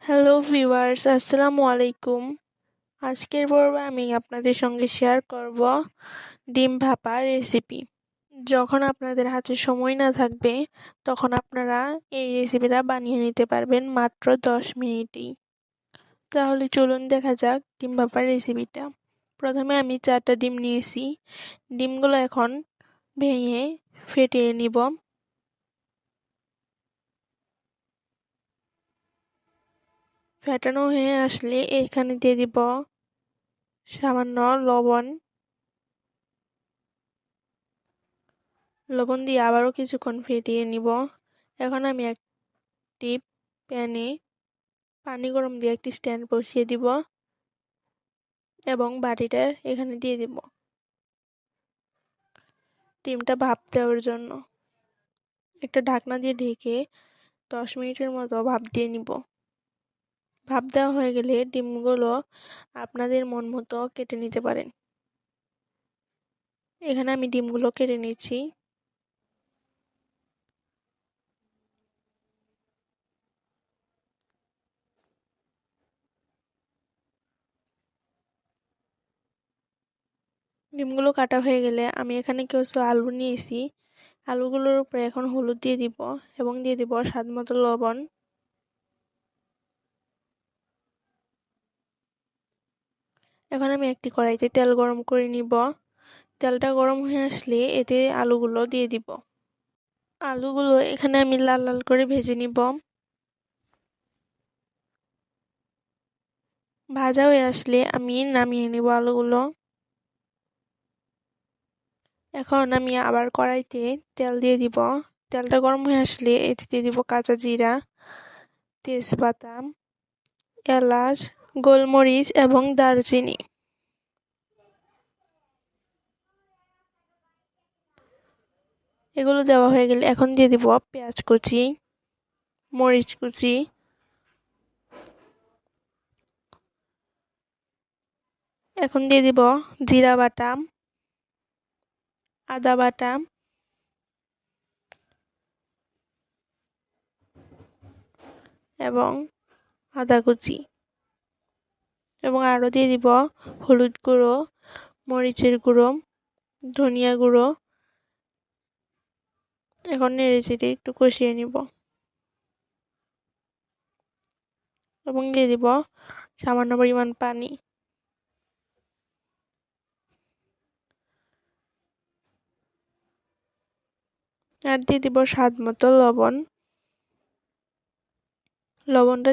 Hello viewers, আসসালামু আলাইকুম। আজকের পর্বে আমি আপনাদের সঙ্গে শেয়ার করব ডিম ভাপা রেসিপি। যখন আপনাদের হাতে সময় না থাকবে তখন আপনারা এই রেসিপিটা বানিয়ে নিতে পারবেন মাত্র 10 মিনিটেই। তাহলে চলুন দেখা যাক ডিম ভাপার রেসিপিটা। প্রথমে আমি 4টা ডিম নিয়েছি। ডিমগুলো এখন ভেঙে ফেটিয়ে নিব। ফেটানো হয়ে আসলে এখানে দিয়ে দিব সামান্য লবণ। লবণ দিয়ে আবারও কিছুক্ষণ ফেটিয়ে নিব। এখন আমি একটি প্যানে পানি গরম দিয়ে একটি স্ট্যান্ড বসিয়ে দিব এবং বাটিটা এখানে দিয়ে দিব ডিমটা ভাপ দেওয়ার জন্য। একটা ঢাকনা দিয়ে ঢেকে 10 মিনিটের মতো ভাপ দিয়ে নিব। ভাপ দেওয়া হয়ে গেলে ডিমগুলো আপনাদের মন মতো কেটে নিতে পারেন। এখানে আমি ডিমগুলো কেটে নিচ্ছি। ডিমগুলো কাটা হয়ে গেলে আমি এখানে কিছু আলু নিয়েছি। আলুগুলোর উপরে এখন হলুদ দিয়ে দিব এবং দিয়ে দিব স্বাদ মতো লবণ। এখন আমি একটি কড়াইতে তেল গরম করে নিব। তেলটা গরম হয়ে আসলে এতে আলুগুলো দিয়ে দিব। আলুগুলো এখানে আমি লাল লাল করে ভেজে নিব। ভাজা হয়ে আসলে আমি নামিয়ে নিব আলুগুলো। এখন আমি আবার কড়াইতে তেল দিয়ে দিব। তেলটা গরম হয়ে আসলে এতে দিয়ে দিব কাঁচা জিরা, তেজপাতা, এলাচ, গোলমরিচ এবং দারুচিনি। এগুলো দেওয়া হয়ে গেলে এখন দিয়ে দিব পেঁয়াজ কুচি, মরিচ কুচি, এখন দিয়ে দিব জিরা বাটা, আদা বাটা এবং আদা কুচি এবং আরও দিয়ে দিব হলুদ গুঁড়ো, মরিচের গুঁড়ো, ধনিয়া গুঁড়ো। এখন নেড়েচেড়ে একটু কষিয়ে নিব এবং দিয়ে দিব সামান্য পরিমাণ পানি। আর দিয়ে দিব স্বাদ মতো লবণ। লবণটা